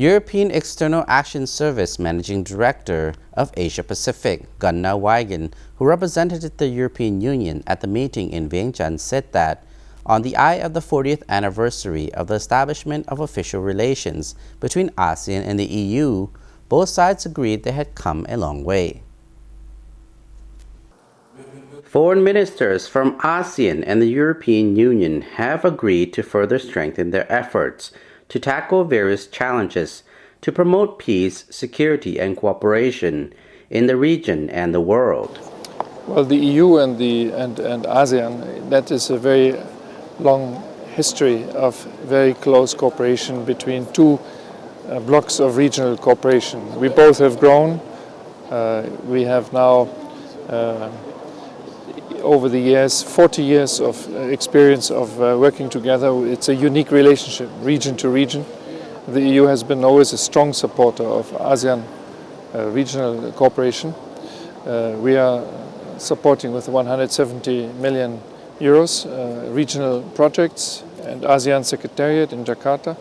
European External Action Service Managing Director of Asia Pacific, Gunna Wiegand, who represented the European Union at the meeting in Vientiane, said that on the eve of the 40th anniversary of the establishment of official relations between ASEAN and the EU, both sides agreed they had come a long way. Foreign ministers from ASEAN and the European Union have agreed to further strengthen their efforts to tackle various challenges to promote peace, security, and cooperation in the region and the world. Well, the EU and ASEAN, that is a very long history of very close cooperation between two blocks of regional cooperation. We both have grown. We have now over the years, 40 years of experience of working together. It's a unique relationship, region to region. The EU has been always a strong supporter of ASEAN regional cooperation. We are supporting with 170 million euros regional projects and ASEAN Secretariat in Jakarta.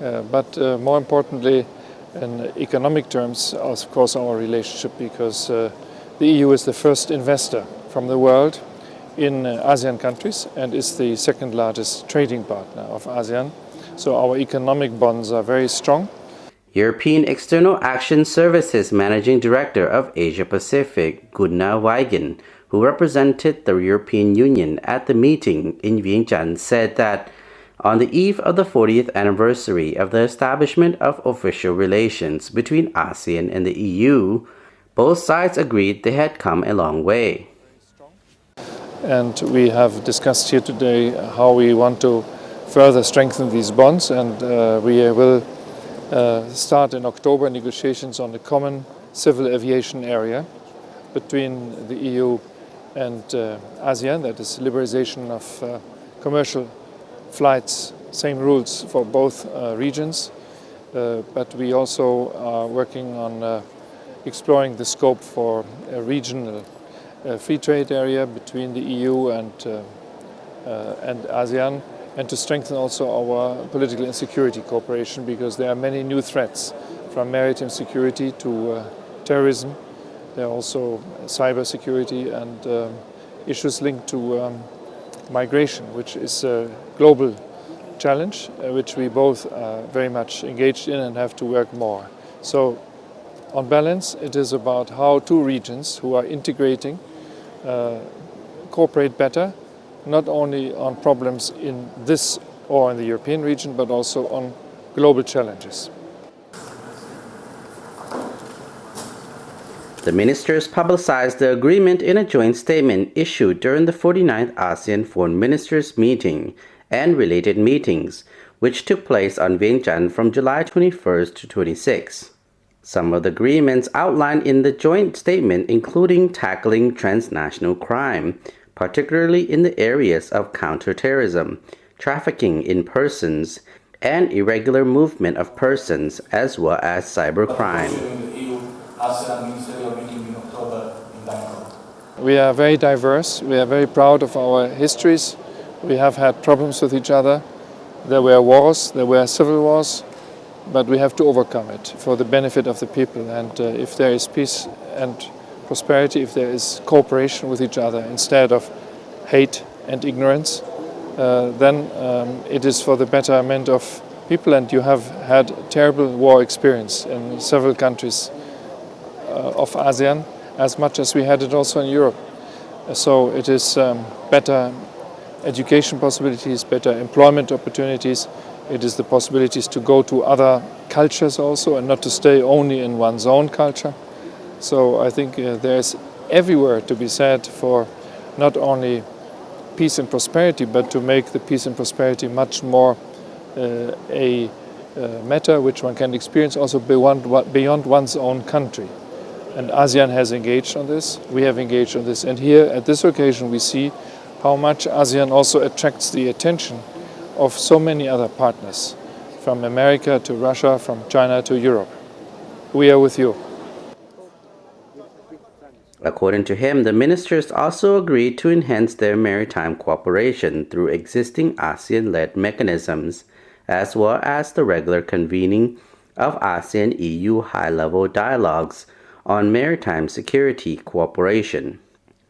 But more importantly, in economic terms, of course, our relationship, because the EU is the first investor from the world in ASEAN countries and is the second largest trading partner of ASEAN. So our economic bonds are very strong. European External Action Services Managing Director of Asia Pacific, Gunna Wiegand, who represented the European Union at the meeting in Vientiane, said that on the eve of the 40th anniversary of the establishment of official relations between ASEAN and the EU, both sides agreed they had come a long way. And we have discussed here today how we want to further strengthen these bonds, and we will start in October negotiations on the common civil aviation area between the EU and ASEAN, that is liberalization of commercial flights, same rules for both regions. But we also are working on exploring the scope for a regional free trade area between the EU and ASEAN, and to strengthen also our political and security cooperation, because there are many new threats, from maritime security to terrorism. There are also cyber security and issues linked to migration, which is a global challenge, which we both are very much engaged in and have to work more. So on balance, it is about how two regions who are integrating cooperate better, not only on problems in this or in the European region, but also on global challenges. The ministers publicized the agreement in a joint statement issued during the 49th ASEAN Foreign Ministers meeting and related meetings, which took place on Vientiane from July 21st to 26. Some of the agreements outlined in the joint statement including tackling transnational crime, particularly in the areas of counterterrorism, trafficking in persons, and irregular movement of persons, as well as cybercrime. We are very diverse. We are very proud of our histories. We have had problems with each other. There were wars, there were civil wars, but we have to overcome it for the benefit of the people. And if there is peace and prosperity, if there is cooperation with each other instead of hate and ignorance, then it is for the betterment of people. And you have had terrible war experience in several countries of ASEAN, as much as we had it also in Europe. So it is better education possibilities, better employment opportunities. It is the possibilities to go to other cultures also and not to stay only in one's own culture. So I think there is everywhere to be said for not only peace and prosperity, but to make the peace and prosperity much more a matter which one can experience also beyond one's own country. And ASEAN has engaged on this, we have engaged on this, and here at this occasion we see how much ASEAN also attracts the attention of so many other partners, from America to Russia, from China to Europe. We are with you. According to him, the ministers also agreed to enhance their maritime cooperation through existing ASEAN-led mechanisms, as well as the regular convening of ASEAN EU high-level dialogues on maritime security cooperation.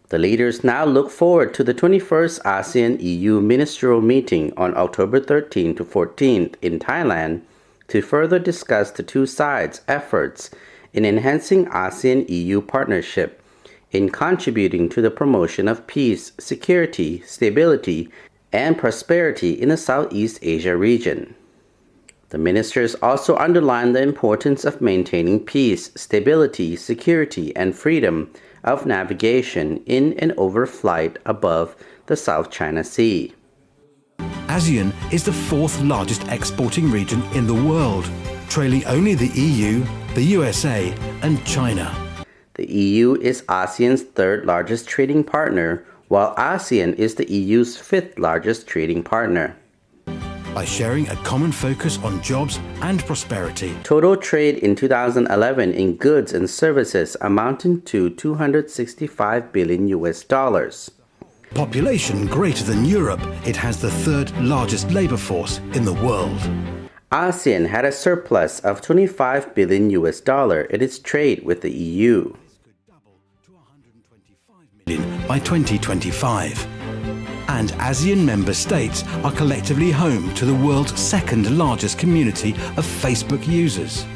The leaders now look forward to the 21st ASEAN EU ministerial meeting on October 13 to 14th in Thailand to further discuss the two sides' efforts in enhancing ASEAN EU partnership, in contributing to the promotion of peace, security, stability, and prosperity in the Southeast Asia region. The ministers also underlined the importance of maintaining peace, stability, security, and freedom of navigation in and over flight above the South China Sea. ASEAN is the fourth largest exporting region in the world, trailing only the EU, the USA, and China. The EU is ASEAN's third largest trading partner, while ASEAN is the EU's fifth largest trading partner. By sharing a common focus on jobs and prosperity. Total trade in 2011 in goods and services amounted to $265 billion. Population greater than Europe, it has the third largest labor force in the world. ASEAN had a surplus of $25 billion in its trade with the EU. By 2025. And ASEAN member states are collectively home to the world's second largest community of Facebook users.